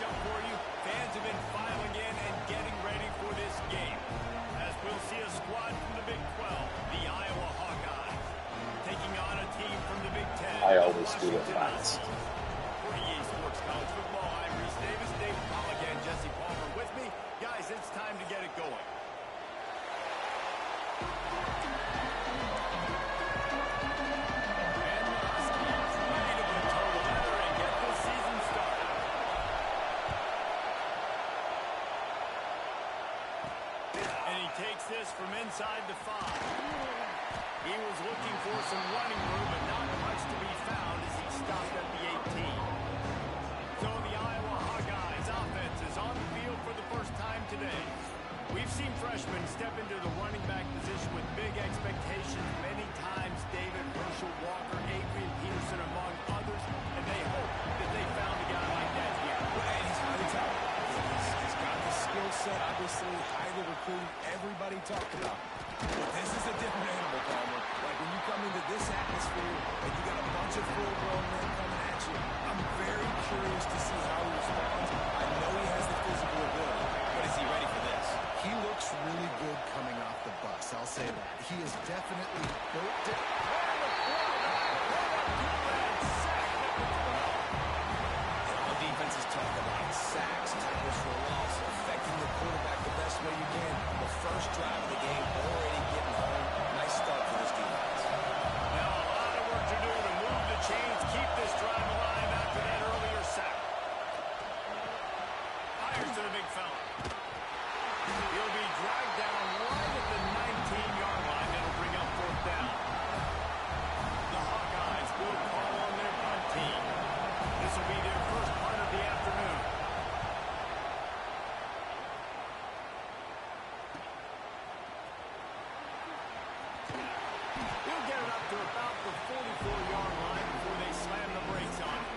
matchup for you. Fans have been filing in and getting ready for this game. As we'll see a squad from the Big 12, the Iowa Hawkeyes, taking on a team from the Big 10. I always do it fast. For EA Sports College Football, I'm Reese Davis, Dave Pollock, and Jesse Palmer with me. Guys, it's time to get it going. Takes this from inside the 5. He was looking for some running room, but not much to be found as he stopped at the 18. So the Iowa Hawkeyes offense is on the field for the first time today. We've seen freshmen step into the running back position with big expectations many times. David, Herschel Walker, Adrian Peterson, among others, and they hope that they found a guy like that here. And he's highly talented. He's got the skill set, obviously, highly recruited, everybody talked about. But this is a different animal, Palmer. Like when you come into this atmosphere and you got a bunch of full-grown men coming at you, I'm very curious to see how he responds. I know he has the physical ability, but is he ready for this? He looks really good coming off the bus, I'll say that. He is definitely built it. All defenses talk about sacks, tackles for loss, affecting the quarterback the best way you can. The first drive of the game, already getting home. Nice start for this defense. Now a lot of work to do to move the chains, keep this drive alive after that earlier sack. Fires to the big fella. He'll be dragged down right at the 19-yard line. That'll bring up 4th down. The Hawkeyes will call on their punt team. This will be their first punt of the afternoon. He'll get it up to about the 44-yard line before they slam the brakes on it.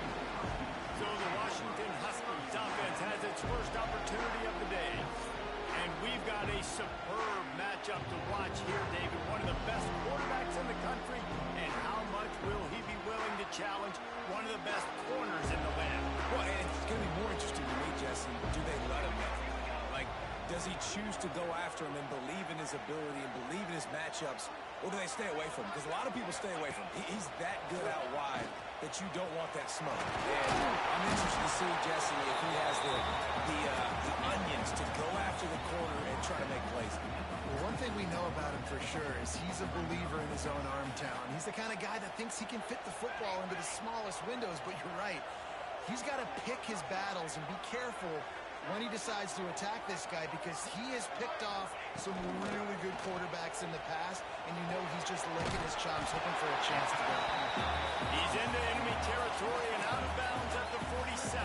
So the Washington Huskies offense has its first opportunity of the day. And we've got a superb matchup to watch here, David. One of the best quarterbacks in the country. And how much will he be willing to challenge one of the best corners in the land? Well, and it's going to be more interesting to me, Jesse. Do they let him go? Like, does he choose to go after him and believe in his ability and believe in his matchups? Or do they stay away from him? Because a lot of people stay away from him. He's that good out wide that you don't want that smoke. And I'm interested to see, Jesse, if he has the onions to go after the corner and try to make plays. Well, one thing we know about him for sure is he's a believer in his own arm talent. He's the kind of guy that thinks he can fit the football into the smallest windows, but you're right. He's got to pick his battles and be careful when he decides to attack this guy, because he has picked off some really good quarterbacks in the past, and you know he's just licking his chops, hoping for a chance to go. He's into enemy territory and out of bounds at the 47.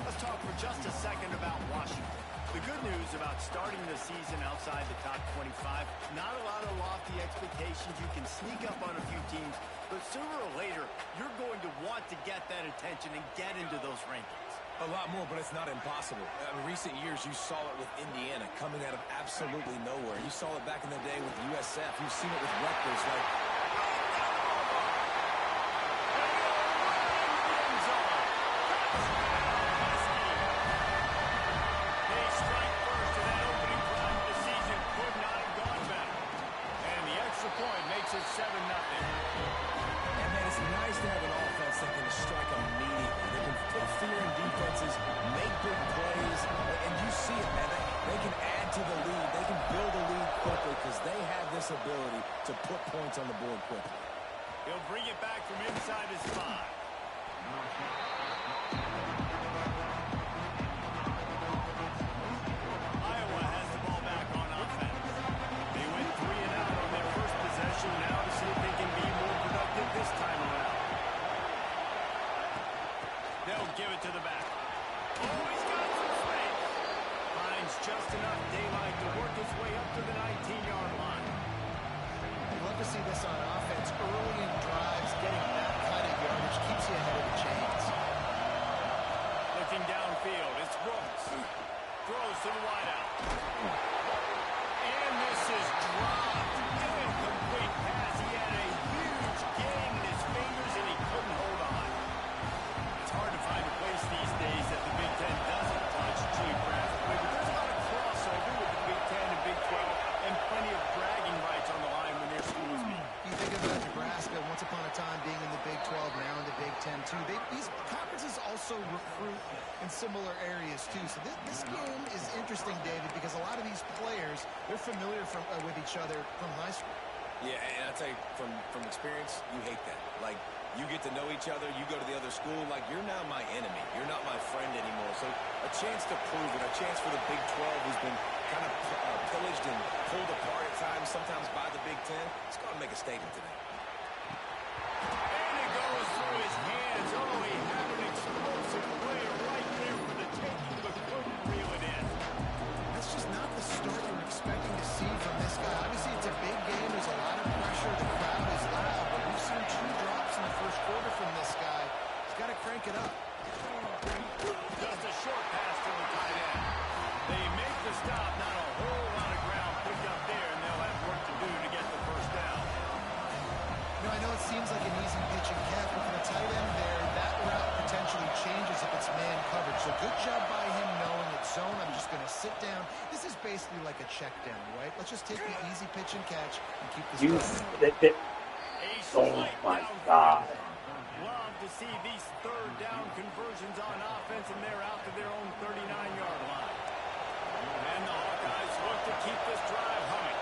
Let's talk for just a second about Washington. The good news about starting the season outside the top 25, not a lot of lofty expectations. You can sneak up on a few teams, but sooner or later, you're going to want to get that attention and get into those rankings. A lot more, but it's not impossible. In recent years, you saw it with Indiana coming out of absolutely nowhere. You saw it back in the day with USF. You've seen it with Rutgers. Like, They strike first, and that opening drive of the season could not have gone better. And the extra point makes it 7-0. and man, it's nice to have an offense that can strike immediately. They can put fear in defenses, make big plays, and you see it, man. They can add to the lead. They can build a lead quickly because they have this ability to put points on the board quickly. He'll bring it back from inside his 5. Iowa has the ball back on offense. They went 3 and out on their first possession. Now to see if they can be more productive this time around. They'll give it to the back. Oh, he's got some space. Finds just enough daylight to work his way up to the 19-yard line. I'd love to see this on offense early in drives. Getting that kind of yardage keeps you ahead of the chains. Looking downfield, it's Brooks. Throws to the wideout. And this is dropped. Incomplete pass. He had a huge gain in his fingers, and he couldn't hold on. It's hard to find a place these days at the Big Ten too. These conferences also recruit in similar areas too. So this game is interesting, David, because a lot of these players, they're familiar with each other from high school. Yeah, and I'll tell you, from experience, you hate that. Like, you get to know each other, you go to the other school, like, you're now my enemy. You're not my friend anymore. So a chance to prove it, a chance for the Big 12, who's been kind of pillaged and pulled apart at times, sometimes by the Big 10. It's going to make a statement today. And it goes through his hands. Oh, he had an explosive player right there for the taking, but couldn't reel it in. That's just not the start you're expecting to see from this guy. Obviously, it's a big game. There's a lot of pressure. The crowd is loud, but we've seen 2 drops in the first quarter from this guy. He's got to crank it up. Just a short pass to the tight end. They make the stop. Not a whole lot of ground picked up there, and they'll have work to do to get the first down. You know, I know it seems like an easy pitch and catch, but for the tight end there, that route potentially changes if it's man coverage. So good job by him knowing it's zone. I'm just going to sit down. This is basically like a check down, right? Let's just take the easy pitch and catch and keep this going. Oh my God. Love to see these third down conversions on offense, and they're out to their own 39-yard line. And the Hawkeyes look to keep this drive humming.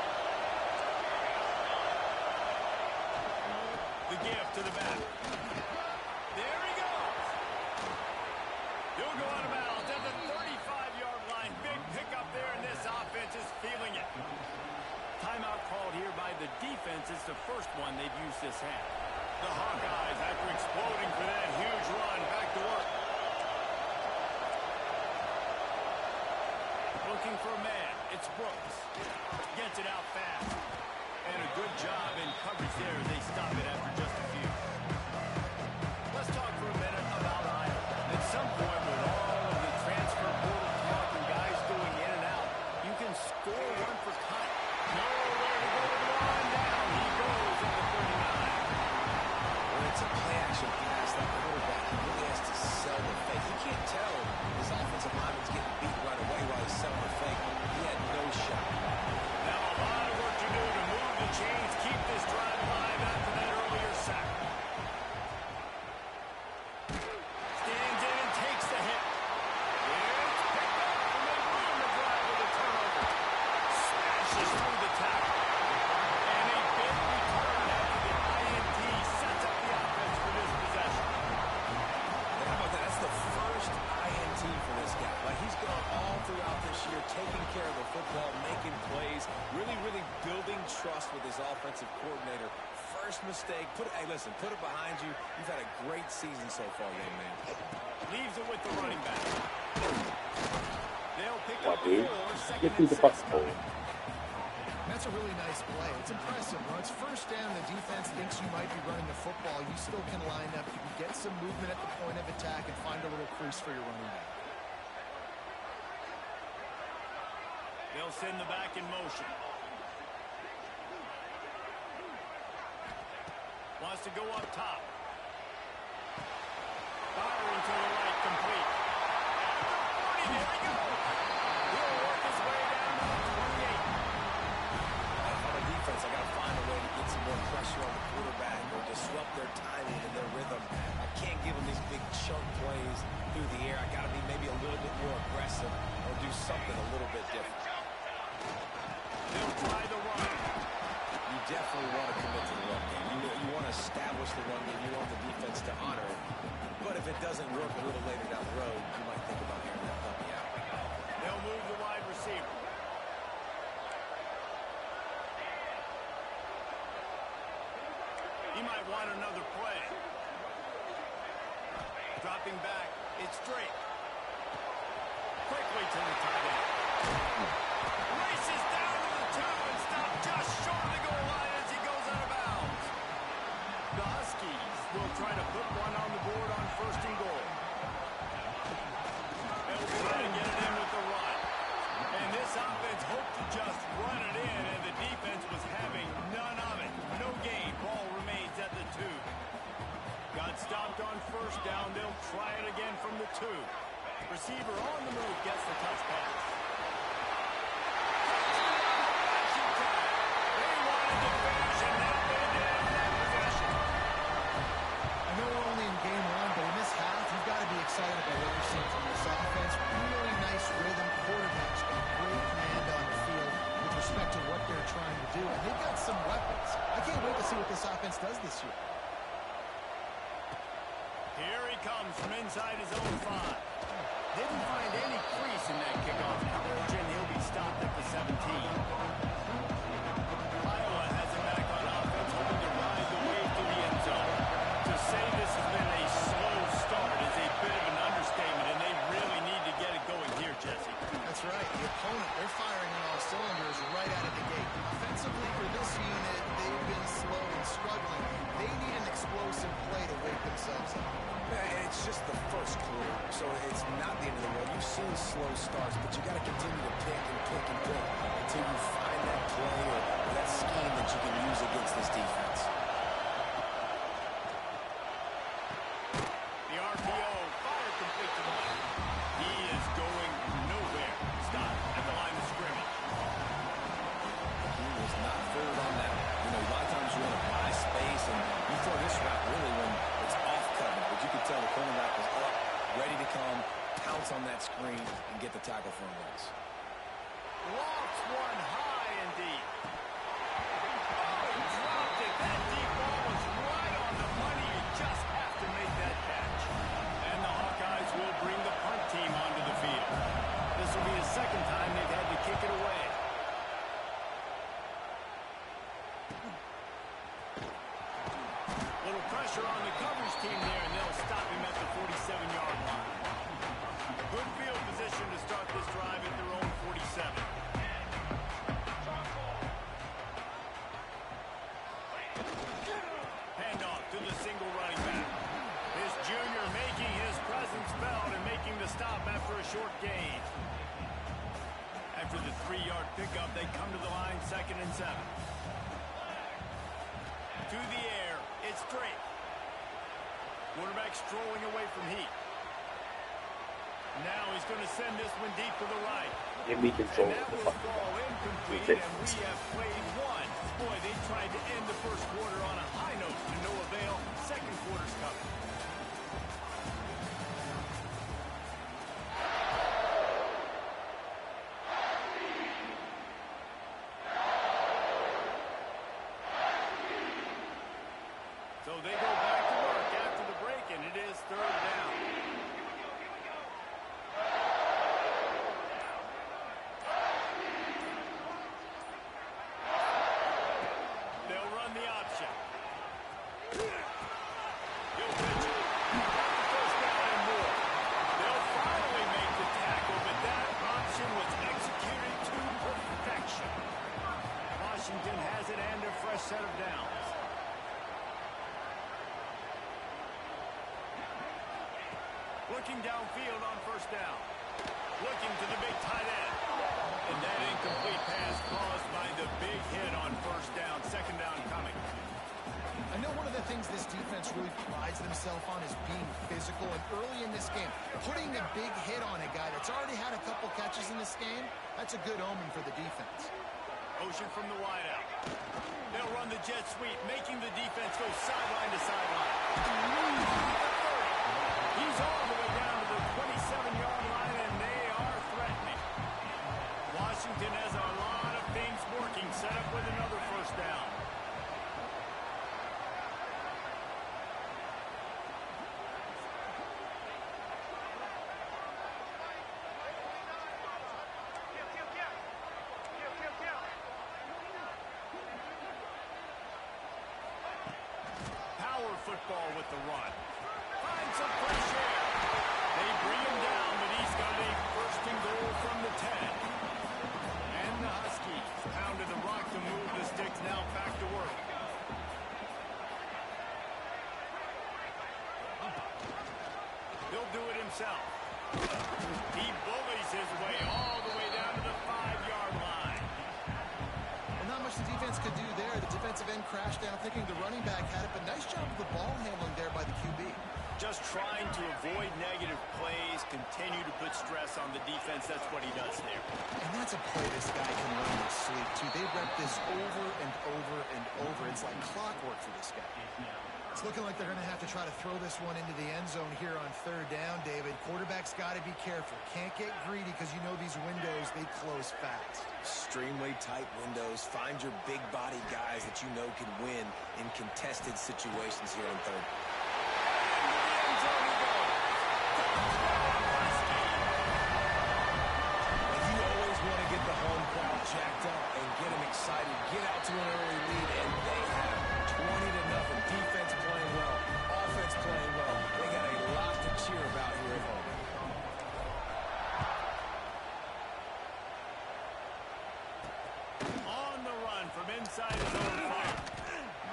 The give to the back. There he goes. He'll go out of bounds at the 35-yard line. Big pickup there, and this offense is feeling it. Timeout called here by the defense. It's the first one they've used this half. The Hawkeyes, after exploding for that huge run, back to work. Looking for a man. It's Brooks. Gets it out fast. And a good job in coverage there as they stop it after just a few. Let's talk for a minute about Iowa. At some point, with all of the transfer portal talk and guys going in and out, you can score one for cut. Nowhere to go to the line down. He goes at the 39. When it's a play-action pass, that quarterback really has to sell the fake. He can't tell his offensive lineman's getting beat right away while he's selling the fake. He had no shot. Now a lot of work to do to move the chains, keep this drive alive after that earlier sack. Stands in and takes the hit. It's picked up, and they ruin the drive with a turnover. Smashes through the tackle. And a big return after the INT sets up the offense for this possession. And how about that? That's the first INT for this guy. Like, he's gone all throughout this year, taking care of the football, making plays, really building trust with his offensive coordinator. First mistake, hey, listen, put it behind you. You've had a great season so far, young man. Leaves it with the running back. They'll pick What, up dude? 4, second Get through and the 6 fucking coming. That's a really nice play. It's impressive. When it's first down, the defense thinks you might be running the football. You still can line up. You can get some movement at the point of attack and find a little crease for your running back. They'll send the back in motion. Wants to go up top. Firing to the right, complete. There he goes. He'll work his way down to the 28. On the defense, I got to find a way to get some more pressure on the quarterback or disrupt their timing and their rhythm. I can't give them these big chunk plays through the air. I got to be maybe a little bit more aggressive or do something a little bit different. They'll try the run. You definitely want to commit to the run game. You want to establish the run game. You want the defense to honor it. But if it doesn't work a little later down the road, you might think about hearing that puppy out. They'll move the wide receiver. He might want another play. Dropping back. It's straight. Quickly to the tight end. Races down to the 2 and stopped just short of the goal line as he goes out of bounds. The Huskies will try to put one on the board on 1st and goal. They'll try to get it in with the run. And this offense hoped to just run it in, and the defense was having none of it. No gain. Ball remains at the 2. Got stopped on 1st down. They'll try it again from the 2. Receiver on the move gets the touch pass. They wanted to finish, and that they did in that possession. I know we're only in game 1 does this year. Here he comes from inside his own 5. Didn't find any crease in that kickoff coverage, and he'll be stopped at the 17. Iowa has it back on offense, hoping to ride the wave to the end zone. To say this has been a slow start is a bit of an understatement, and they really need to get it going here, Jesse. That's right. The opponent, they're firing on all cylinders right out of the gate. Offensively for this unit, they've been slow and struggling. They need an explosive play to wake themselves up. And it's just the first quarter, so it's not the end of the world. You've seen slow starts, but you got to continue to pick and pick and pick until you find that play or that scheme that you can use against this defense. The RPO, fire complete to the left. He is going nowhere. Stop at the line of scrimmage. He was not fooled on that. You know, a lot of times you want to buy space, and you throw this route really when it's off cover. But you could tell the cornerback was up, ready to come, pounce on that screen, and get the tackle for a loss. Lofts one high and deep. Oh, he dropped it. That deep ball was right on the money. You just have to make that catch. And the Hawkeyes will bring the punt team onto the field. This will be the second time they've had to kick it away. Little pressure on the coverage team there, and they'll stop him at the 47-yard line. Good field position to start this drive at their own 47. Handoff to the single running back. This junior making his presence felt and making the stop after a short gain. After the 3-yard pickup, they come to the line 2nd and 7. To the air, it's Drake. Quarterback strolling away from Heat. Now he's going to send this one deep to the right. Give me control And of that the will fucking fall ball. incomplete, and we have played one. Boy, they tried to end the first quarter on a high note to no avail. Second quarter's coming. So they go back to work after the break, and it is 3rd down. They'll run the option. He'll pitch it. First down and more. They'll finally make the tackle, but that option was executed to perfection. Washington has it and a fresh set of downs. Looking downfield on first down. Looking to the big tight end. And that incomplete pass caused by the big hit on first down. 2nd down coming. I know one of the things this defense really prides themselves on is being physical. And early in this game, putting a big hit on a guy that's already had a couple catches in this game, that's a good omen for the defense. Ocean from the wideout. They'll run the jet sweep, making the defense go sideline to sideline. He's all the way down to the 27-yard line, and they are threatening. Washington has a lot of things working, set up with another first down. Power football with the run. Find some fresh air. They bring him down, but he's got a 1st and goal from the 10. And the Huskies pounded the rock to move the sticks, now back to work. He'll do it himself. He bullies his way all the way down to the 5-yard line. Well, not much the defense could do there. The defensive end crashed down thinking the running back had it, but nice job of the ball handling there by the QB. Just trying to avoid negative plays, continue to put stress on the defense. That's what he does there. And that's a play this guy can run in his sleep, too. They rep this over and over and over. It's like clockwork for this guy. It's looking like they're going to have to try to throw this one into the end zone here on third down, David. Quarterback's got to be careful. Can't get greedy because you know these windows, they close fast. Extremely tight windows. Find your big body guys that you know can win in contested situations here on third. You always want to get the home crowd jacked up and get them excited. Get out to an early lead, and they have 20-0. Defense playing well. Offense playing well. They got a lot to cheer about here at home. On the run from inside his own 5.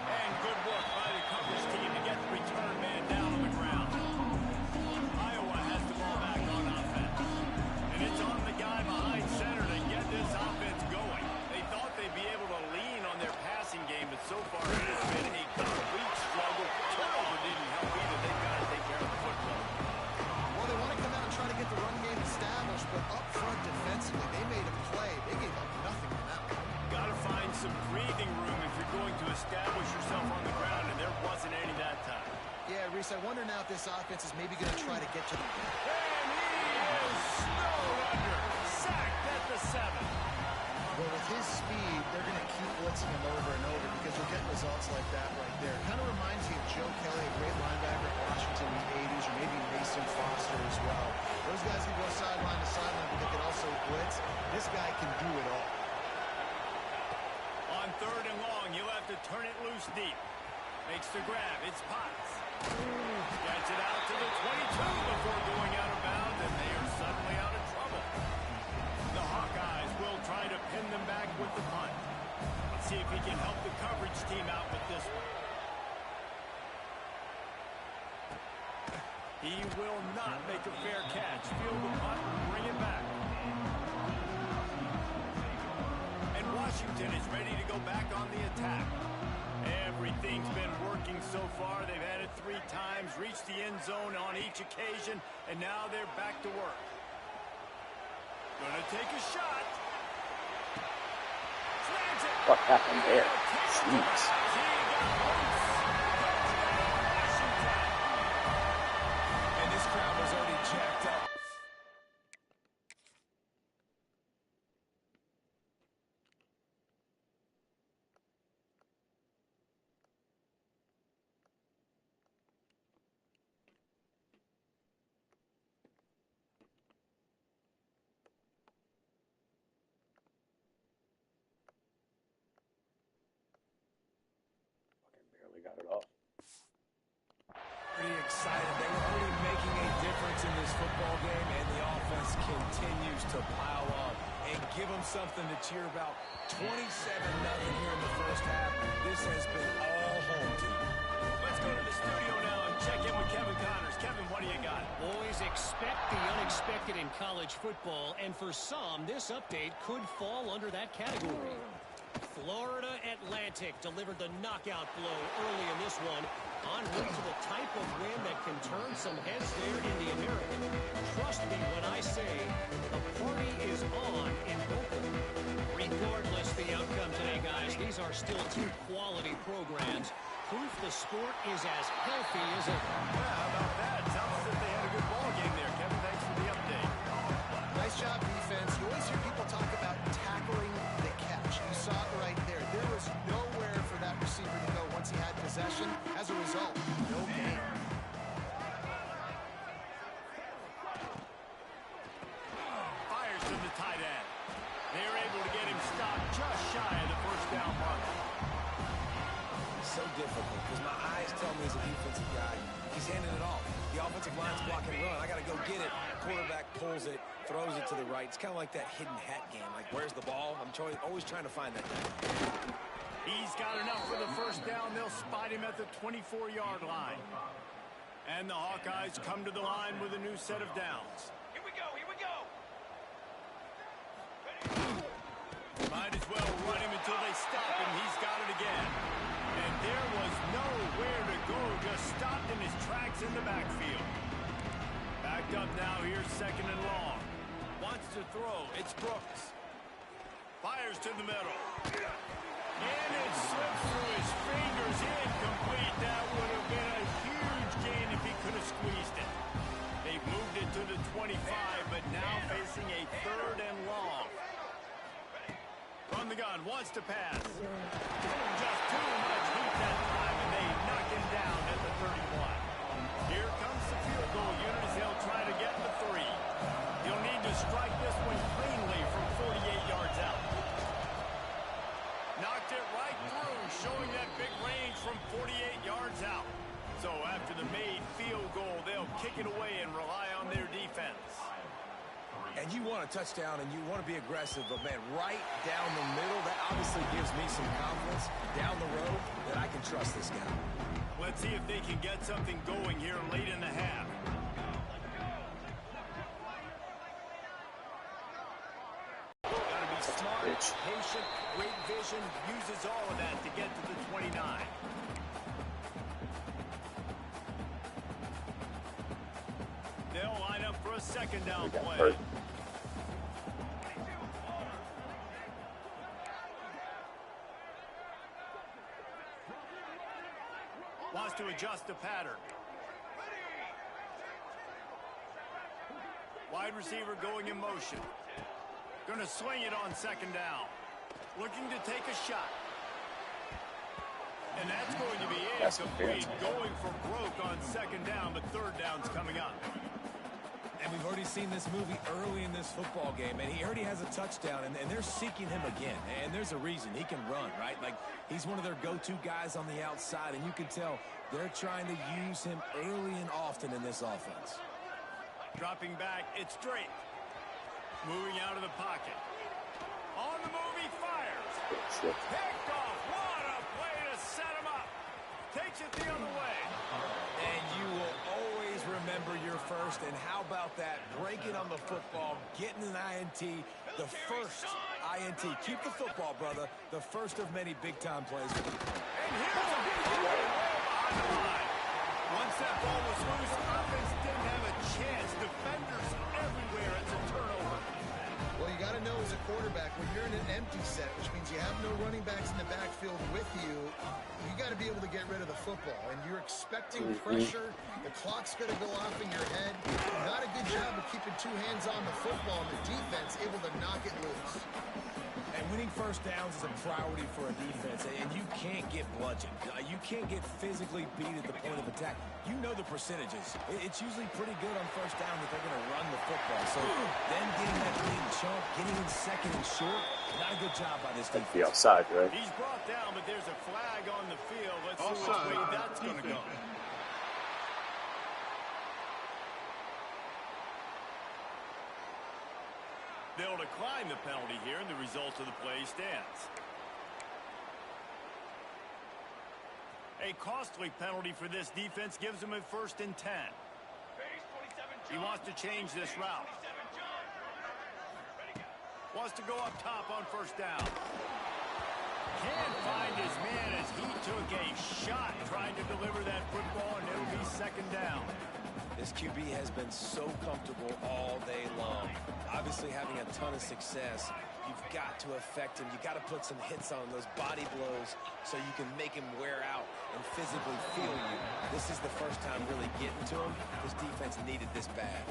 And good work by the coverage team to get the return man down on the ground. Iowa has the ball back on offense. And it's on the guy behind center to get this offense going. They thought they'd be able to lean on their passing game, but so far it has been a complete struggle. Turnover didn't help either. They've got to take care of the football. Well, they want to come out and try to get the run game established, but up front defensively, they made a play. They gave up nothing on that one. Got to find some breathing room if you're going to establish yourself on the ground, and there wasn't any that time. Yeah, Reese, I wonder now if this offense is maybe going to try to get to the... And he is snowed under. Sacked at the 7. Well, with his speed, they're going to keep blitzing him over and over because you'll get results like that right there. Kind of reminds me of Joe Kelly, a great linebacker at Washington in the 80s, or maybe Mason Foster as well. Those guys can go sideline to sideline, but they can also blitz. This guy can do it all. On third and long, you'll have to turn it loose deep. Makes the grab. It's Potts. Gets it out to the 22 before going out of bounds, and they are suddenly out of trouble. The Hawkeyes will try to pin them back with the punt. Let's see if he can help the coverage team out with this one. He will not make a fair catch. Field the punt and bring it back. And Washington is ready to go back on the attack. Everything's been working so far. They've had it 3 times, reached the end zone on each occasion, and now they're back to work. Gonna take a shot. Slams it. What happened there? Jeez. And this crowd was already jacked up. Barely got it off. Pretty excited. They were already making a difference in this football game, and the offense continues to pile up and give them something to cheer about. 27-0 here in the first half. This has been all home team. Let's go to the studio now and check in with Kevin Connors. Kevin, what do you got? Boys, expect the unexpected in college football, and for some, this update could fall under that category. Florida Atlantic delivered the knockout blow early in this one, en route to the type of win that can turn some heads there in the American. Trust me when I say the party is on in Boca. Regardless the outcome today, guys, these are still 2 quality programs. Proof the sport is as healthy as ever. Yeah, how about that? Sounds as if they had a good ball game there. Kevin, thanks for the update. Nice job, defense. You always hear people talk about tackling the catch. You saw it right there. There was nowhere for that receiver to go once he had possession. As a result, no gain. Fires to the tight end. They're able to get him stopped just shy of the first down mark. So difficult because my eyes tell me as a defensive guy, he's handing it off. The offensive line's blocking run. I got to go get it. Quarterback pulls it, throws it to the right. It's kind of like that hidden hat game. Like, where's the ball? I'm always trying to find that guy. He's got enough for the first down. They'll spot him at the 24-yard line. And the Hawkeyes come to the line with a new set of downs. Here we go, here we go. Might as well run him until they stop him. He's got it again. And there was nowhere to go. Just stopped in his tracks in the backfield. Backed up now. Here's second and long. Wants to throw. It's Brooks. Fires to the middle. And it slips through his fingers. Incomplete. That would have been a huge gain if he could have squeezed it. They've moved it to the 25, but now facing a third and long. From the gun, wants to pass. Just too much heat that time, and they knock him down at the 31. Here comes the field goal unit as they'll try to get the 3. He'll need to strike this one cleanly from 48 yards out. Knocked it right through, showing that big range from 48 yards out. So after the made field goal, they'll kick it away and rely on their defense. And you want a touchdown and you want to be aggressive, but man, right down the middle, that obviously gives me some confidence down the road that I can trust this guy. Let's see if they can get something going here late in the half. Gotta be smart, patient, great vision, uses all of that to get to the 29. They'll line up for a second down play. Wants to adjust the pattern. Wide receiver going in motion. Going to swing it on second down. Looking to take a shot. And that's going to be incomplete. Going for broke on second down, but third down's coming up. And we've already seen this movie early in this football game, and he already has a touchdown, and they're seeking him again. And there's a reason. He can run, right? Like, he's one of their go-to guys on the outside, and you can tell they're trying to use him early and often in this offense. Dropping back, it's Drake. Moving out of the pocket. On the move, he fires. Picked off. What a play to set him up. Takes it the other way. And you will always remember your first. And how about that? Breaking on the football, getting an INT, the first INT. Keep the football, brother. The first of many big-time plays. And here's a big play behind the line. Once that ball was loose, offense didn't have a chance. Defenders everywhere. It's a turnover. Well, you got to know as a quarterback, when you're in an empty set, which means you have no running backs in the backfield with you, you got to be able to get rid of the football. And you're expecting pressure. The clock's going to go off in your head. Not a good job of keeping two hands on the football, and the defense able to knock it loose. And winning first downs is a priority for a defense, and you can't get bludgeoned. You can't get physically beat at the point of attack. You know the percentages. It's usually pretty good on first down that they're going to run the football. So them getting that lead chunk, getting in second and short, not a good job by this defense. The outside, right? He's brought down, but there's a flag on the field. Let's see which way that's going to go. They'll decline the penalty here, and the result of the play stands. A costly penalty for this defense gives them a 1st and 10. He wants to change this route. Wants to go up top on first down. Can't find his man as he took a shot trying to deliver that football, and it'll be second down. This QB has been so comfortable all day long. Obviously having a ton of success. You've got to affect him. You've got to put some hits on him, those body blows, so you can make him wear out and physically feel you. This is the first time really getting to him. This defense needed this bad.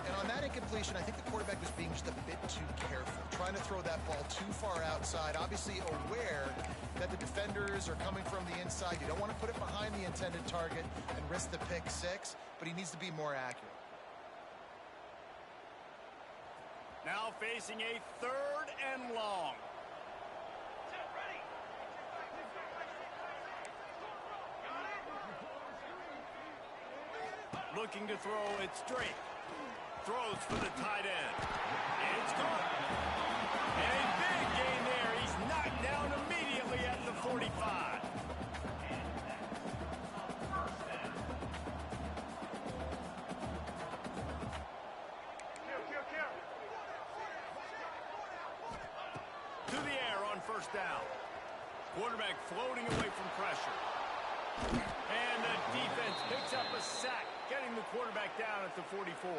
And on that incompletion, I think the quarterback was being just a bit too careful, trying to throw that ball too far outside, obviously aware that the defenders are coming from the inside. You don't want to put it behind the intended target and risk the pick six, but he needs to be more accurate. Now facing a 3rd and long. Looking to throw, it's Drake. Throws for the tight end. And it's caught. And a big gain there. He's knocked down immediately at the 45. To the air on first down. Quarterback floating away from pressure. And the defense picks up a sack, getting the quarterback down at the 44.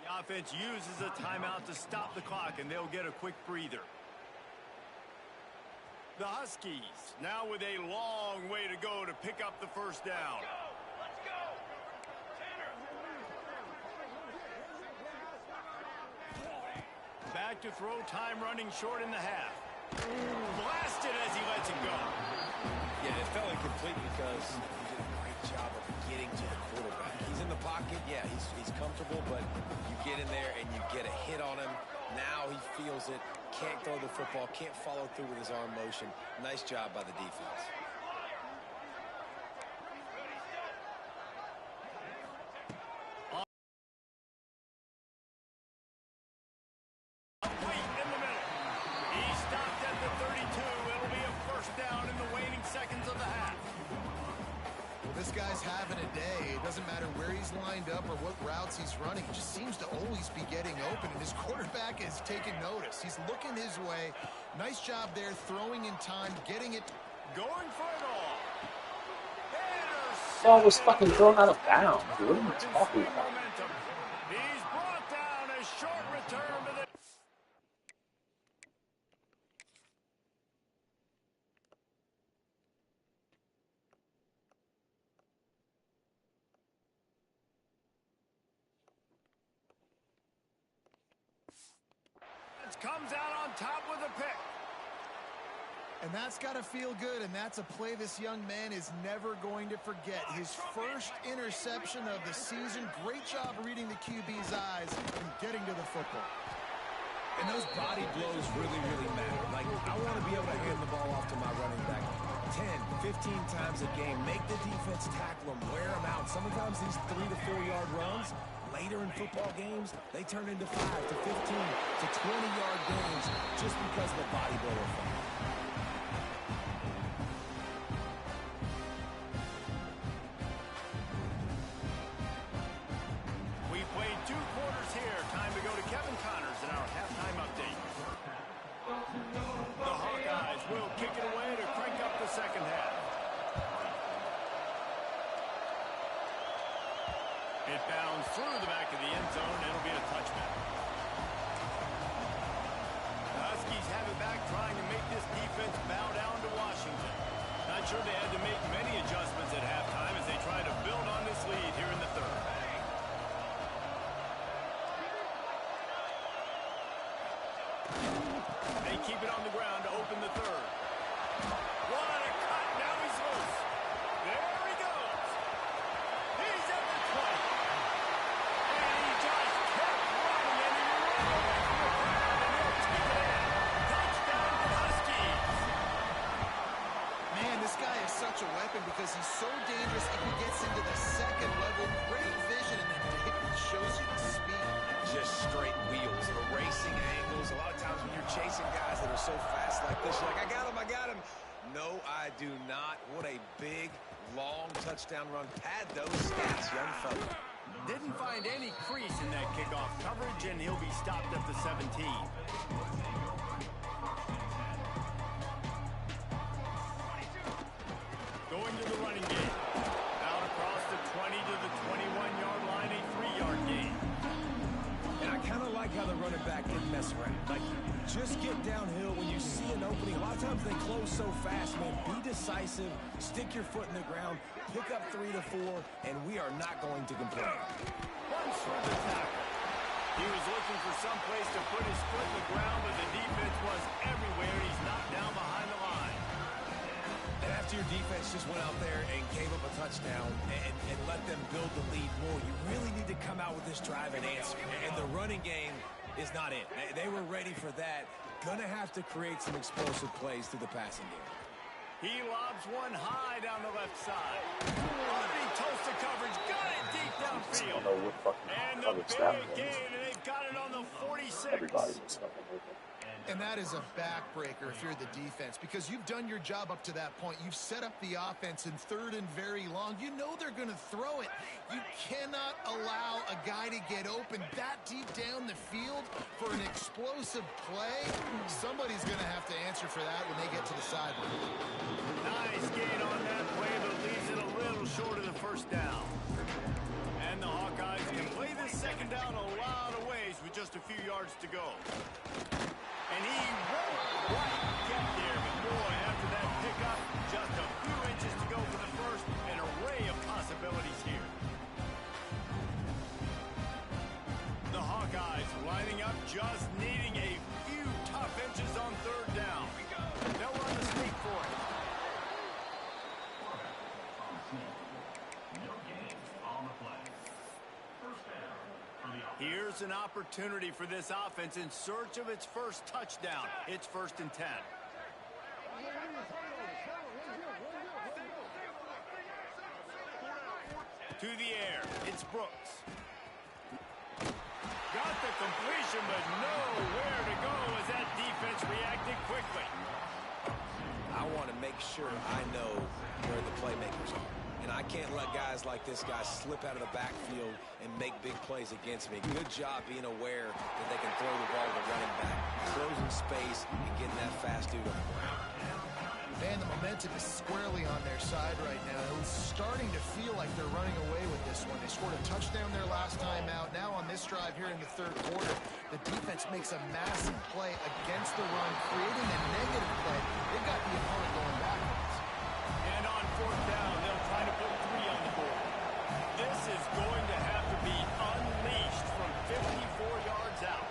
The offense uses a timeout to stop the clock, and they'll get a quick breather. The Huskies now with a long way to go to pick up the first down. Let's go. Back to throw, time running short in the half. Blasted as he lets it go. Yeah, it felt incomplete because he did a great job of getting to the quarterback. He's in the pocket, yeah, he's comfortable, but you get in there and you get a hit on him. Now he feels it, can't throw the football, can't follow through with his arm motion. Nice job by the defense. This guy's having a day. It doesn't matter where he's lined up or what routes he's running. He just seems to always be getting open, and his quarterback is taking notice. He's looking his way. Nice job there, throwing in time, getting it. Going for it all. Ball was fucking thrown out of bounds. What are you talking about? He's brought down a short return to the... Comes out on top with a pick. And that's got to feel good, and that's a play this young man is never going to forget. His first interception of the season. Great job reading the QB's eyes and getting to the football. And those body blows really, really matter. Like, I want to be able to hand the ball off to my running back 10, 15 times a game. Make the defense tackle him, wear him out. Sometimes these 3 to 4 yard runs, later in football games, they turn into 5 to 15 to 20-yard games just because of the body blow effect. We played 2 quarters here. Time to go to Kevin Connors in our halftime update. The Hawkeyes will kick it away to crank up the second half. It bounds through the back of the end zone. It'll be a touchback. The Huskies have it back, trying to make this defense bow down to Washington. Not sure they had to make many adjustments at halftime as they try to build on this lead here in the third. They keep it on the ground to open the third. What a cut. Now he's loose. There he goes. He's at the 20. And he just kept running, and he ran away from the crowd, and he'll take it in. Touchdown to the Huskies. Man, this guy is such a weapon because he's so dangerous if he gets into the second level. Great vision, and then it shows you the speed. Just straight wheels, erasing angles. A lot of times when you're chasing guys that are so fast like this, you're like, I got him. No, I do not. What a big, long touchdown run. Pad those stats, young fella. Didn't find any crease in that kickoff coverage, and he'll be stopped at the 17. Going to the running game. Out across the 20 to the 21-yard line, a 3-yard gain. And I kind of like how the running back didn't mess around. Like, just get downhill when you see an opening. A lot of times they close so fast, man. Be decisive, stick your foot in the ground, pick up 3 to 4, and we are not going to complain. Runs through the tackle. He was looking for some place to put his foot in the ground, but the defense was everywhere. He's knocked down behind the line. And after your defense just went out there and gave up a touchdown and let them build the lead more, you really need to come out with this drive and answer. And the running game is not it. They were ready for that. Gonna have to create some explosive plays through the passing game. He lobs one high down the left side. Running toast to coverage. Got it deep I downfield. don't know what fucking And the coverage big that gain, was. and they've got it on the 46. Everybody was fucking open. And that is a backbreaker if you're the defense, because you've done your job up to that point. You've set up the offense in 3rd and very long. You know they're going to throw it. You cannot allow a guy to get open that deep down the field for an explosive play. Somebody's going to have to answer for that when they get to the sideline. Nice gain on that play, but leaves it a little short of the first down. And the Hawkeyes can play this second down a lot of ways with just a few yards to go. And he won't quite get there, but boy, after that pickup, just a few inches to go for the first. An array of possibilities here. The Hawkeyes lining up, just needing a few tough inches on 3rd down. They'll run the sneak for it. Here's an opportunity for this offense in search of its first touchdown. It's 1st and 10. To the air, it's Brooks. Got the completion, but nowhere to go as that defense reacted quickly. I want to make sure I know where the playmakers are. And I can't let guys like this guy slip out of the backfield and make big plays against me. Good job being aware that they can throw the ball to the running back, closing space, and getting that fast dude on the ground. Man, the momentum is squarely on their side right now. It's starting to feel like they're running away with this one. They scored a touchdown their last time out. Now on this drive here in the 3rd quarter, the defense makes a massive play against the run, creating a negative play. They've got the opponent going backwards. And on 4th down, they'll try to put 3 on the board. This is going to have to be unleashed from 54 yards out.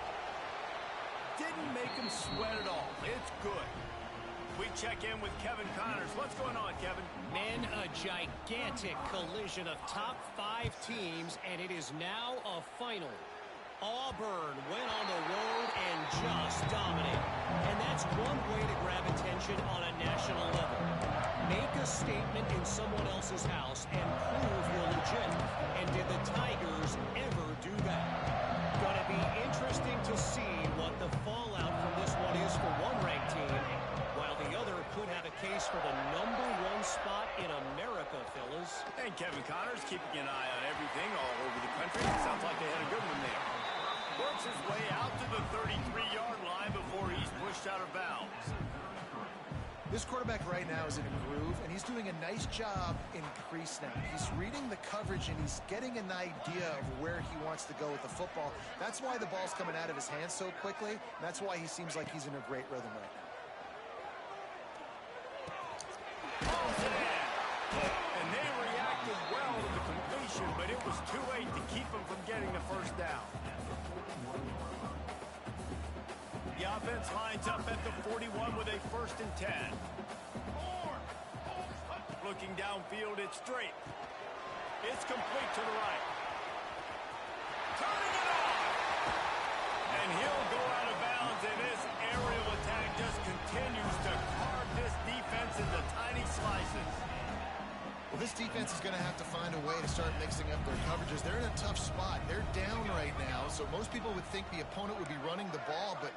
Didn't make him sweat at all. It's good. We check in with Kevin Connors. What's going on, Kevin? Men, a gigantic collision of top 5 teams, and it is now a final. Auburn went on the road and just dominated. And that's one way to grab attention on a national level. Make a statement in someone else's house and prove you're legit. And did the Tigers ever do that? Gonna be interesting to see what the fallout from this one is for one ranked team, while the other could have a case for the #1 spot in America, fellas. And Kevin Connors keeping an eye on everything all over the country. Sounds like they had a good one there. Works his way out to the 33-yard line before he's pushed out of bounds. This quarterback right now is in a groove, and he's doing a nice job in crease now. He's reading the coverage, and he's getting an idea of where he wants to go with the football. That's why the ball's coming out of his hands so quickly, and that's why he seems like he's in a great rhythm right now. And they reacted well to the completion, but it was too late to keep them from getting the first down. The offense lines up at the 41 with a 1st and 10. Looking downfield, it's straight. It's complete to the right. Turning it on! And he'll go out of bounds, and this aerial attack just continues to carve this defense into tiny slices. Well, this defense is going to have to find a way to start mixing up their coverages. They're in a tough spot. They're down right now, so most people would think the opponent would be running the ball, but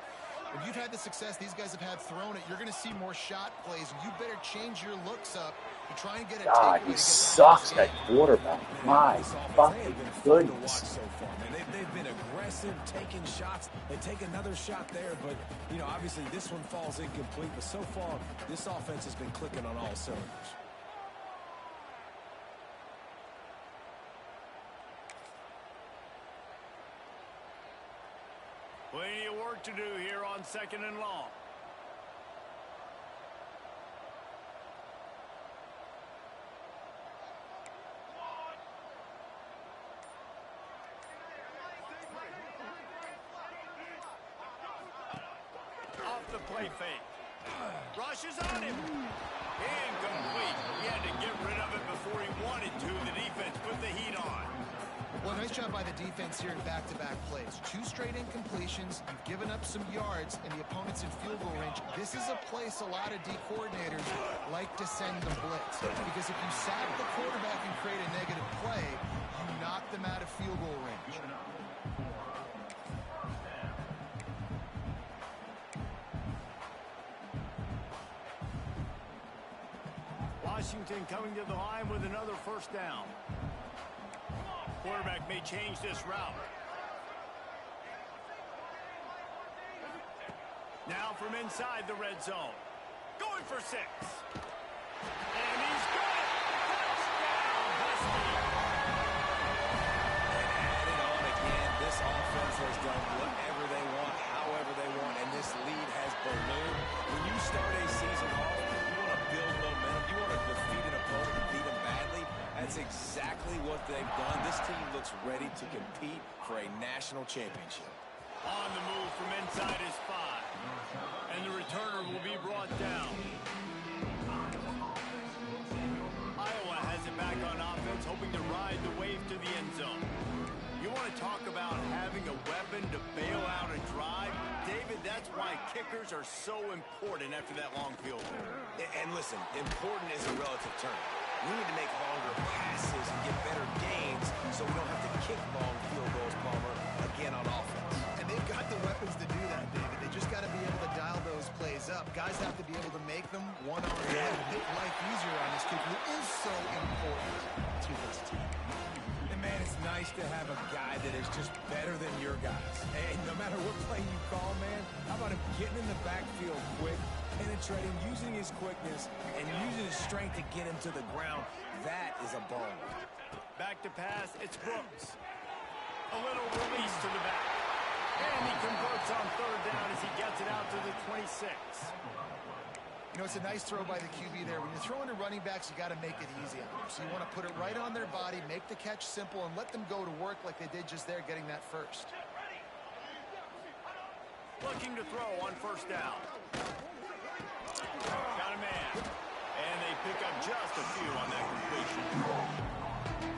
when you've had the success these guys have had throwing it, you're going to see more shot plays. You better change your looks up to try and get a God, he sucks, that quarterback. My fucking goodness. So far, man. They've been aggressive, taking shots. They take another shot there, but, you know, obviously this one falls incomplete. But so far, this offense has been clicking on all cylinders. Plenty of work to do here on 2nd and long. Off the play fake. Rushes on him. Incomplete. He had to get rid of it before he wanted to. The defense put the heat on. Well, nice job by the defense here in back-to-back plays. 2 straight incompletions. You've given up some yards, and the opponent's in field goal range. This is a place a lot of D coordinators like to send the blitz. Because if you sack the quarterback and create a negative play, you knock them out of field goal range. Washington coming to the line with another first down. Quarterback may change this route. Now from inside the red zone. Going for 6. And he's got it. Touchdown, Husky. And add it on again. This offense has done whatever they want, however they want, and this lead has ballooned. When you start a season off, you want to build momentum. You want to defeat an opponent and beat them badly. That's exactly what they've done. This team looks ready to compete for a national championship. On the move from inside his 5. And the returner will be brought down. Iowa has it back on offense, hoping to ride the wave to the end zone. You want to talk about having a weapon to bail out a drive? David, that's why kickers are so important after that long field goal. And listen, important is a relative term. We need to make longer passes and get better gains so we don't have to kick long field goals, Palmer, again on offense. And they've got the weapons to do that, David. They just got to be able to dial those plays up. Guys have to be able to make them one-on-one and make life easier on this kicker. It is so important to this team. And man, it's nice to have a guy that is just better than your guys. And no matter what play you call, man, how about him getting in the backfield quick, penetrating, using his quickness, and using his strength to get him to the ground? That is a ball. Back to pass, it's Brooks. A little release to the back. And he converts on 3rd down as he gets it out to the 26. You know, it's a nice throw by the QB there. When you're throwing to running backs, you got to make it easy on them. So you want to put it right on their body, make the catch simple, and let them go to work like they did just there, getting that first. Looking to throw on 1st down. Got a man. And they pick up just a few on that completion.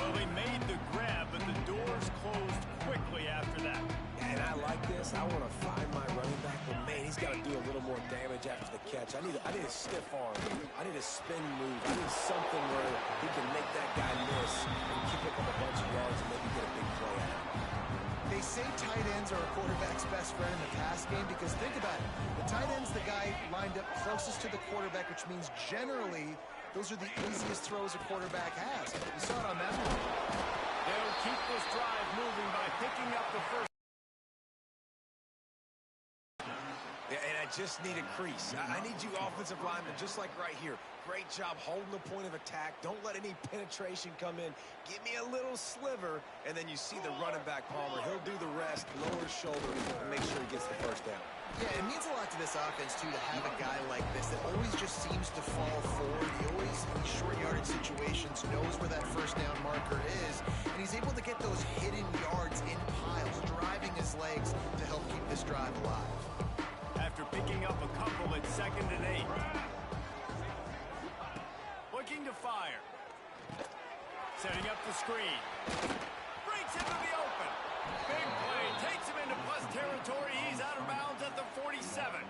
Well, they made the grab, but the doors closed quickly after that. And I like this. I want to find my running back, but man, he's got to do a little more damage after the catch. I need a stiff arm. I need a spin move. I need something where he can make that guy miss and pick up a bunch of yards and maybe get a big play out of it. They say tight ends are a quarterback's best friend in the pass game because think about it. The tight end's the guy lined up closest to the quarterback, which means generally those are the easiest throws a quarterback has. You saw it on that one. They'll keep this drive moving by picking up the first. And I just need a crease. I need you offensive linemen, just like right here. Great job holding the point of attack. Don't let any penetration come in. Give me a little sliver, and then you see the running back, Palmer. He'll do the rest, lower his shoulder, and make sure he gets the first down. Yeah, it means a lot to this offense, too, to have a guy like this that always just seems to fall forward. He always, in these short yardage situations, knows where that first down marker is, and he's able to get those hidden yards in piles, driving his legs to help keep this drive alive. After picking up a couple at 2nd and 8. Looking to fire. Setting up the screen. Breaks into the open. Big play. Takes him into plus territory. He's out of bounds at the 47.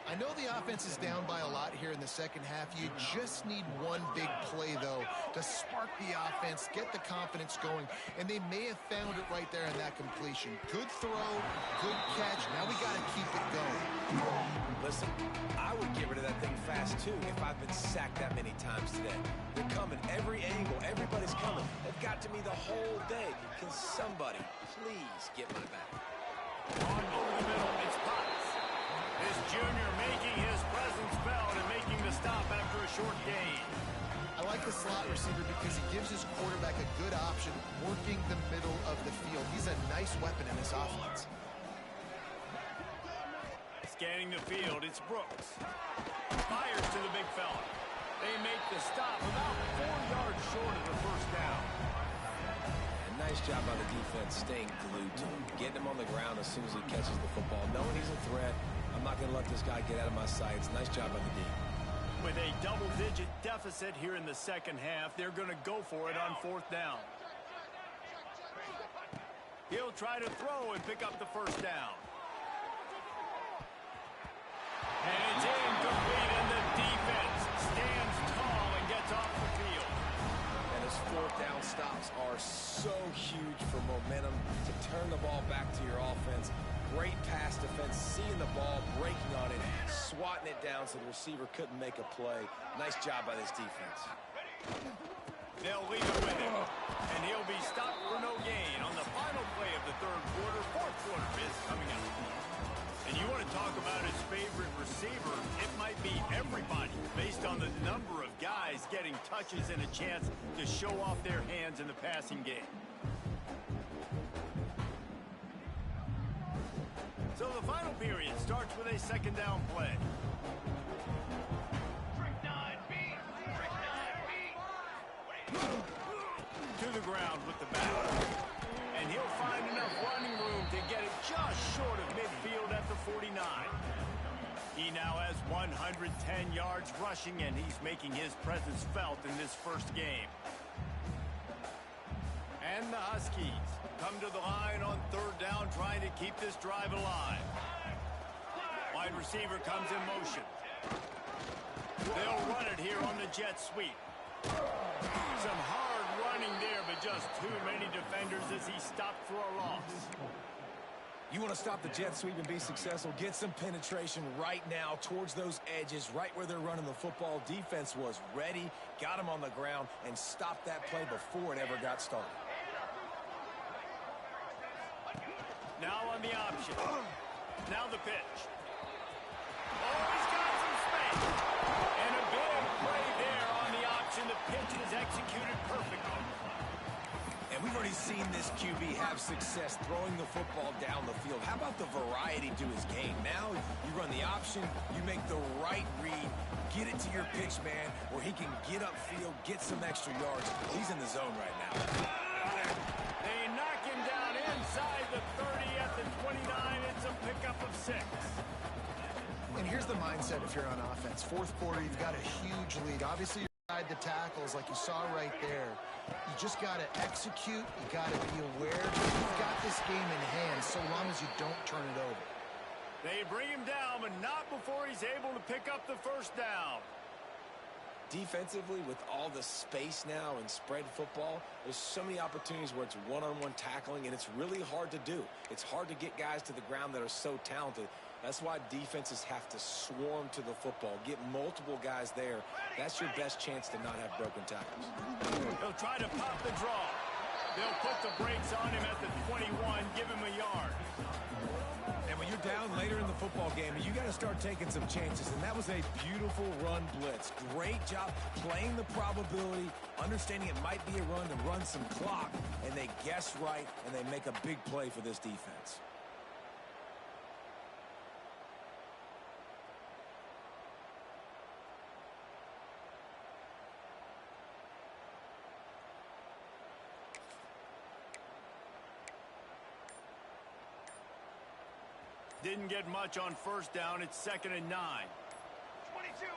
I know the offense is down by a lot here in the second half. You just need one big play, though, to spark the offense, get the confidence going, and they may have found it right there in that completion. Good throw, good catch. Now we got to keep it going. Listen, I would get rid of that thing fast, too, if I've been sacked that many times today. They're coming every angle. Everybody's coming. They've got to me the whole day. Can somebody please get my back? On over the middle, it's Potts. This junior making his presence felt and making the stop after a short gain. I like the slot receiver because he gives his quarterback a good option working the middle of the field. He's a nice weapon in this offense. Scanning the field, it's Brooks. Fires to the big fella. They make the stop about 4 yards short of the first down. And nice job by the defense staying glued to him, getting him on the ground as soon as he catches the football, knowing he's a threat. I'm not going to let this guy get out of my sights. Nice job by the D. With a double-digit deficit here in the second half, they're going to go for it on 4th down. He'll try to throw and pick up the first down. And it's incomplete, and the defense stands tall and gets off the field. And his 4th down stops are so huge for momentum to turn the ball back to your offense. Great pass defense, seeing the ball, breaking on it, swatting it down so the receiver couldn't make a play. Nice job by this defense. They'll leave it with him, and he'll be stopped for no gain on the final play of the third quarter. Fourth quarter is coming up. And you want to talk about his favorite receiver, it might be everybody, based on the number of guys getting touches and a chance to show off their hands in the passing game. So the final period starts with a second down play. To the ground with the bat. And he'll find enough running room to get it just short of midfield at the 49. He now has 110 yards rushing, and he's making his presence felt in this first game. And the Huskies come to the line on third down, trying to keep this drive alive. Wide receiver comes in motion. They'll run it here on the jet sweep. Some hard running there, but just too many defenders as he stopped for a loss. You want to stop the jet sweep and be successful, get some penetration right now towards those edges, right where they're running the football. Defense was ready, got him on the ground, and stopped that play before it ever got started. Now on the option. Now the pitch. Oh, he's got some space. And a big play there on the option. The pitch is executed perfectly. And we've already seen this QB have success throwing the football down the field. How about the variety to his game? Now you run the option, you make the right read, get it to your pitch man where he can get upfield, get some extra yards. He's in the zone right now. They knock him down inside the 30 at the 29. It's a pickup of 6. And here's the mindset if you're on offense. Fourth quarter, you've got a huge lead. Obviously, you're inside the tackles like you saw right there. You just got to execute. You got to be aware. You've got this game in hand so long as you don't turn it over. They bring him down, but not before he's able to pick up the first down. Defensively, with all the space now and spread football, there's so many opportunities where it's one-on-one tackling, and it's really hard to do. It's hard to get guys to the ground that are so talented. That's why defenses have to swarm to the football, get multiple guys there. That's your best chance to not have broken tackles. He'll try to pop the draw. They'll put the brakes on him at the 21, give him a yard. And when you're down later in the football game, you got to start taking some chances. And that was a beautiful run blitz. Great job playing the probability, understanding it might be a run to run some clock. And they guess right, and they make a big play for this defense. Didn't get much on first down. It's 2nd and 9. 22.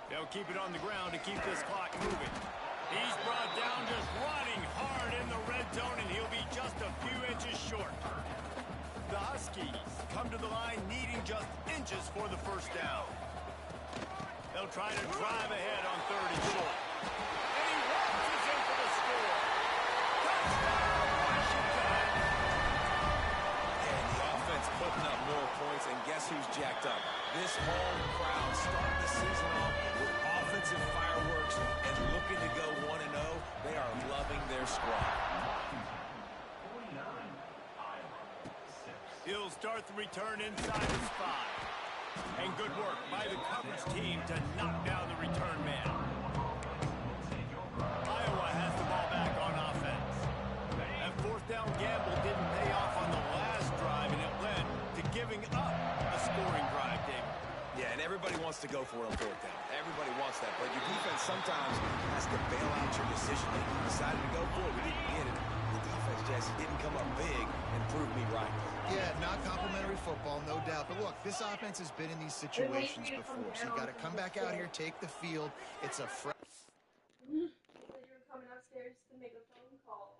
They'll keep it on the ground to keep this clock moving. He's brought down just running hard in the red zone, and he'll be just a few inches short. The Huskies come to the line needing just inches for the first down. They'll try to drive ahead on 3rd and short. And he launches in for the score. Touchdown, Washington! Putting up more points, and guess who's jacked up? This home crowd starting the season off with offensive fireworks and looking to go 1-0. They are loving their squad. He'll start the return inside his 5. And good work by the coverage team to knock down the return man. Iowa has the ball back on offense. That 4th down gamble didn't pay off on the last drive, and it led to giving up a scoring drive, David. Yeah, and everybody wants to go for it on 4th down. Everybody wants that, but your defense sometimes has to bail out your decision. You decided to go for it, we didn't get it. The defense, Jesse, didn't come up big and prove me right. Yeah, not complimentary football, no doubt. But look, this offense has been in these situations before, so you got to come back out here, take the field. It's a fresh. You're coming upstairs to make a phone call.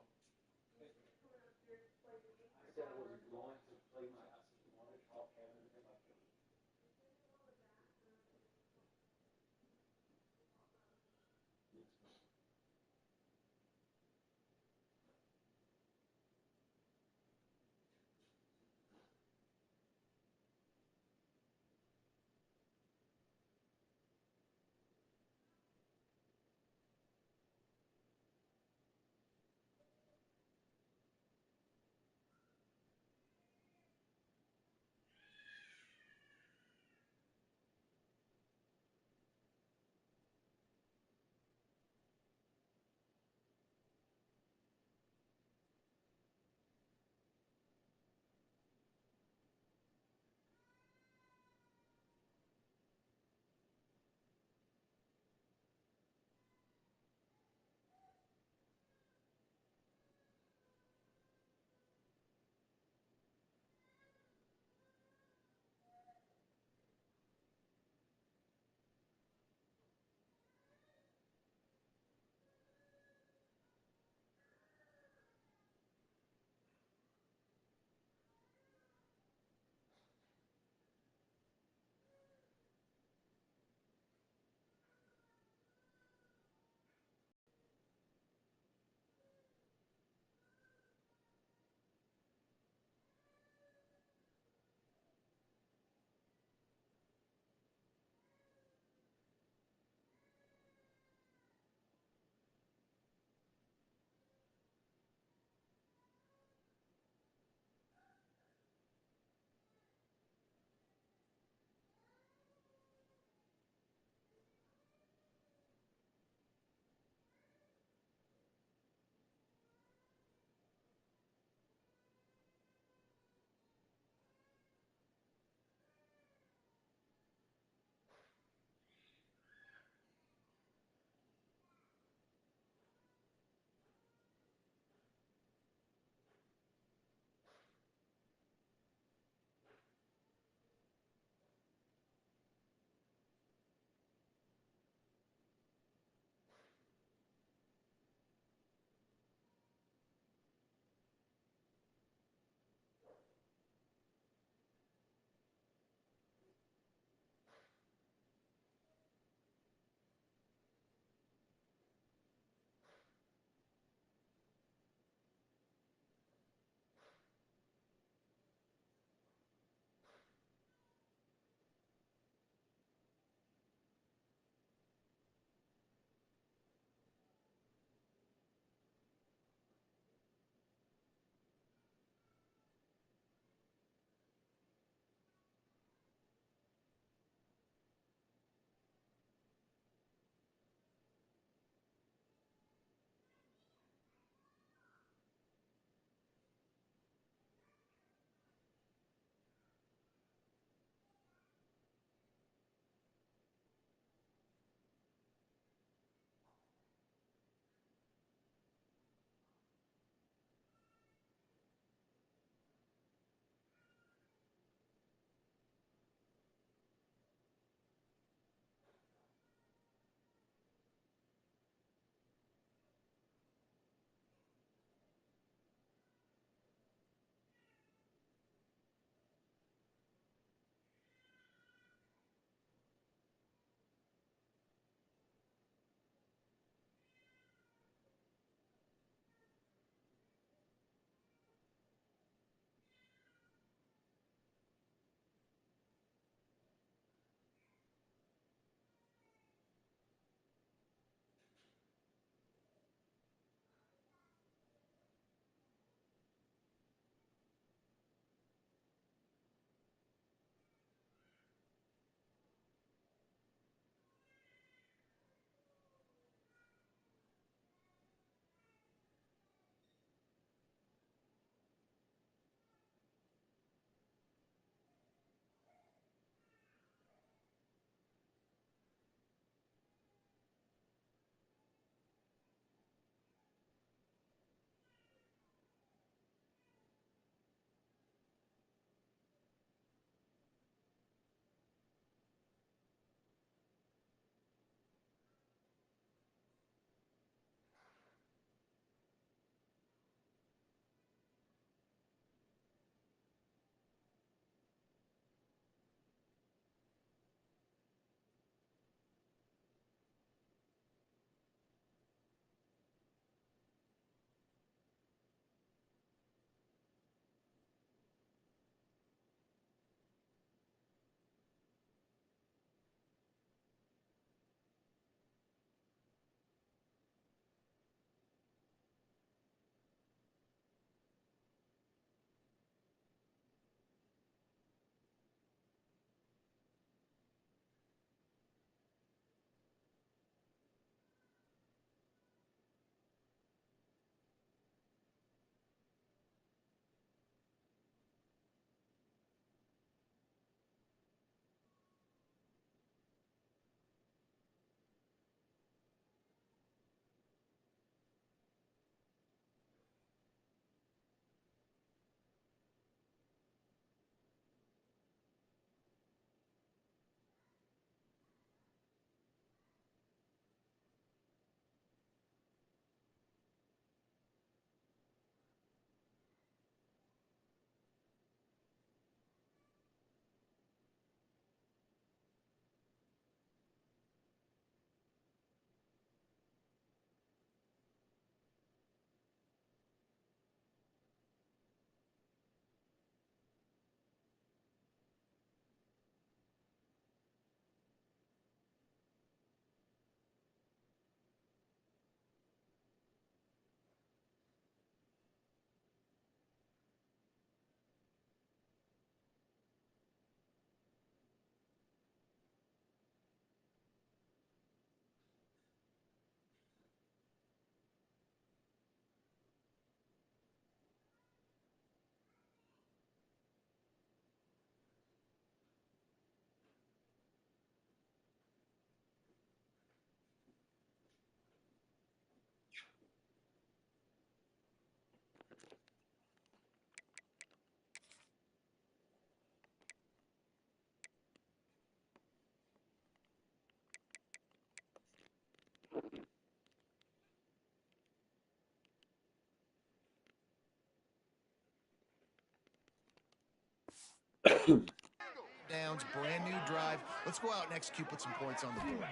Downs, brand new drive. Let's go out and execute, put some points on the board.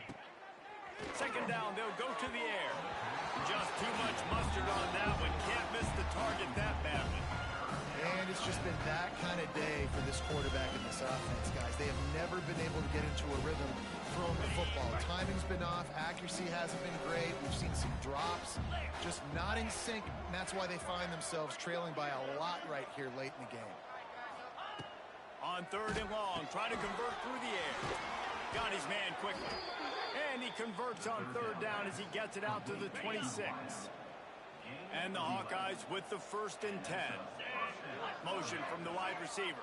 Second down, they'll go to the air. Just too much mustard on that one. Can't miss the target that badly. And it's just been that kind of day for this quarterback and this offense, guys. They have never been able to get into a rhythm throwing the football. Timing's been off. Accuracy hasn't been great. We've seen some drops. Just not in sync. And that's why they find themselves trailing by a lot right here late in the game. On third and long, trying to convert through the air. Got his man quickly. And he converts on third down as he gets it out to the 26. And the Hawkeyes with the 1st and 10. Motion from the wide receiver.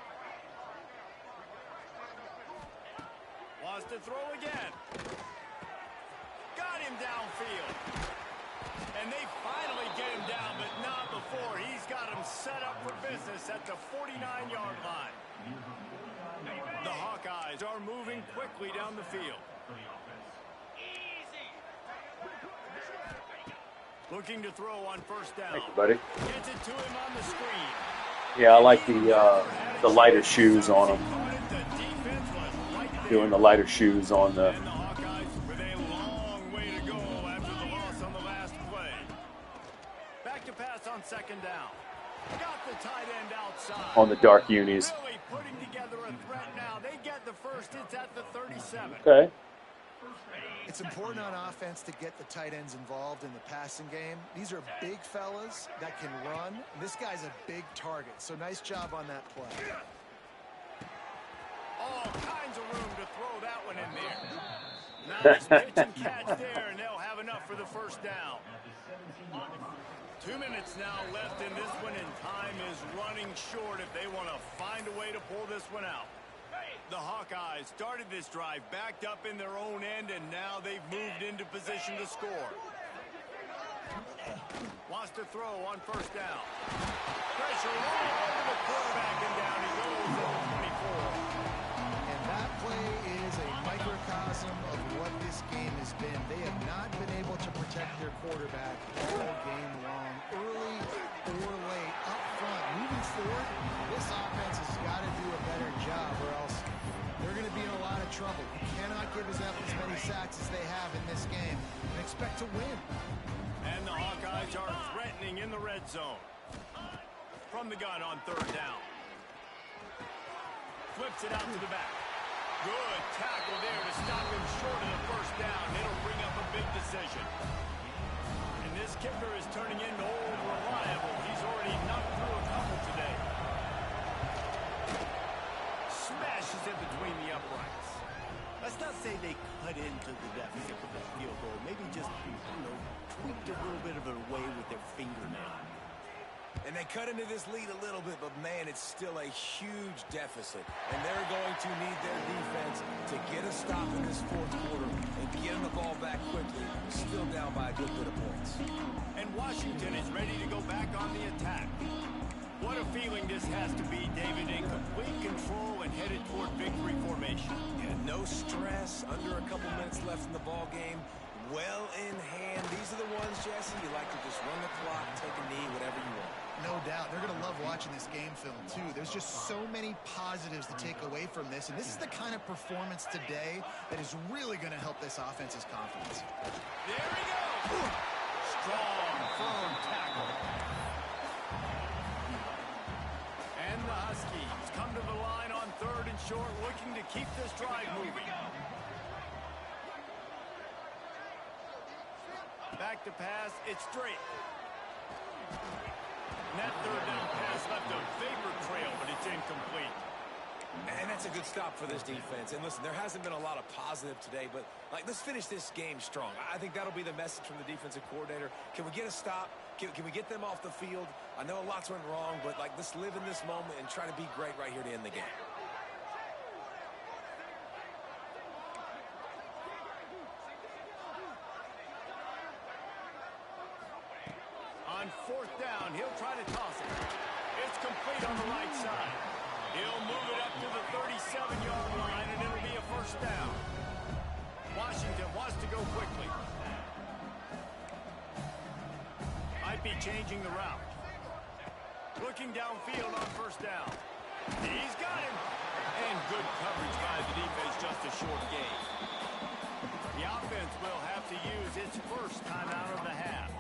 Wants to throw again. Got him downfield. And they finally get him down, but not before. He's got him set up for business at the 49-yard line. The Hawkeyes are moving quickly down the field. Looking to throw on first down. Thank you, buddy. Gets it to him on the screen. Yeah, I like the lighter shoes on him. Doing the lighter shoes on the. And the Hawkeyes with a long way to go after the loss on the last play. Back to pass on second down. Got the tight end outside. On the dark unis. Really putting together a threat now. They get the first. It's at the 37. Okay. It's important on offense to get the tight ends involved in the passing game. These are big fellas that can run. This guy's a big target, so nice job on that play. All kinds of room to throw that one in there. Nice pitch and catch there, and they'll have enough for the first down. 2 minutes now left in this one, and time is running short if they want to find a way to pull this one out. The Hawkeyes started this drive backed up in their own end, and now they've moved into position to score. Wants to throw on first down. Pressure all over the quarterback, and down he goes at the 24. And that play is a microcosm of what this game has been. They have not been able to protect their quarterback all game long, early or late, up front. Moving forward, this offense has got to do a better job, or else they're going to be in a lot of trouble. You cannot give us up as many sacks as they have in this game and expect to win. And the Hawkeyes are threatening in the red zone. From the gun on third down. Flips it out to the back. Good tackle there to stop him short of the first down. It'll bring up a big decision. And this kicker is turning into old reliable. He's already knocked through a couple today. Smashes it between the uprights. Let's not say they cut into the deficit with that field goal. Maybe just, tweaked a little bit of it away with their fingernail. And they cut into this lead a little bit, but man, it's still a huge deficit. And they're going to need their defense to get a stop in this fourth quarter and get the ball back quickly. Still down by a good bit of points. And Washington is ready to go back on the attack. What a feeling this has to be, David, in complete control and headed toward victory formation. Yeah, no stress, under a couple minutes left in the ball game. Well in hand. These are the ones, Jesse, you like to just run the clock, take a knee, whatever you want. No doubt. They're going to love watching this game film, too. There's just so many positives to take away from this, and this is the kind of performance today that is really going to help this offense's confidence. There he goes! Strong, firm tackle. And the Huskies come to the line on third and short, looking to keep this drive moving. Back to pass, it's straight. And that third down pass left a vapor trail, but it's incomplete. And that's a good stop for this defense. And listen, there hasn't been a lot of positive today, but let's finish this game strong. I think that'll be the message from the defensive coordinator. Can we get a stop? Can we get them off the field? I know a lot's went wrong, but let's live in this moment and try to be great right here to end the game. On fourth down, he'll try to toss it. It's complete on the right side. He'll move it up to the 37-yard line, and it'll be a first down. Washington wants to go quickly. Might be changing the route. Looking downfield on first down. He's got him. And good coverage by the defense, just a short gain. The offense will have to use its first timeout of the half.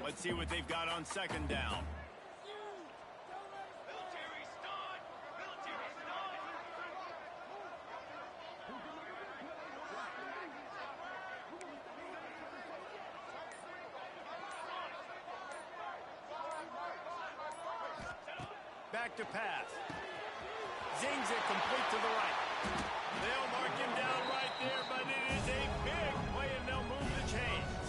Let's see what they've got on second down. Back to pass. Zings it complete to the right. They'll mark him down right there, but it is a big play, and they'll move the chains.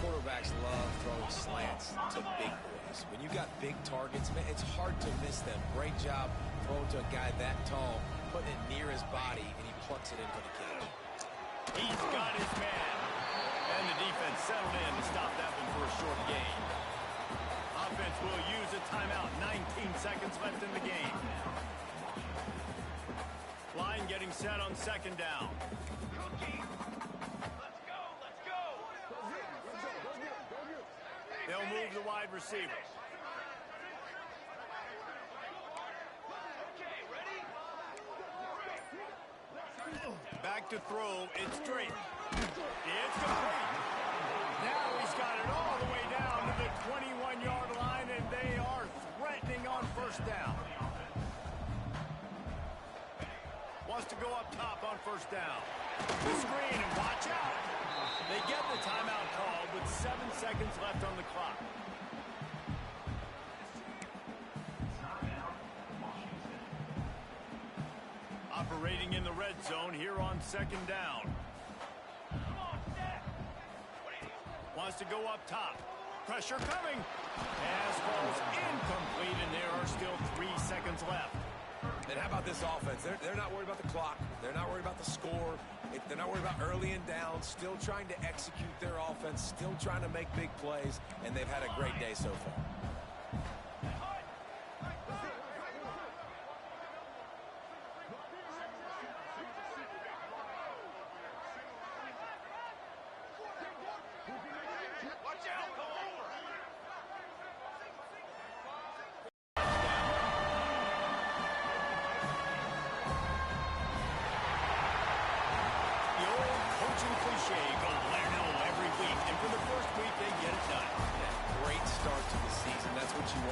Quarterbacks love throwing slants to big boys. When you got big targets, man, it's hard to miss them. Great job throwing to a guy that tall, putting it near his body, and he plucks it in for the catch. He's got his man. And the defense settled in to stop that one for a short gain. Offense will use a timeout. 19 seconds left in the game. Line getting set on second down. They'll move the wide receiver. Back to throw. It's straight. It's complete. Now he's got it all the way down to the 21-yard line, and they are threatening on first down. Wants to go up top on first down. The screen, and watch out. They get the timeout called with 7 seconds left on the clock. Operating in the red zone here on second down. Wants to go up top. Pressure coming. Pass falls incomplete, and there are still 3 seconds left. And how about this offense? They're not worried about the clock. They're not worried about the score. They're not worried about early and down. Still trying to execute their offense. Still trying to make big plays. And they've had a great day so far. Cliche, go learn every week, and for the first week, they get it done. Yeah, great start to the season. That's what you want.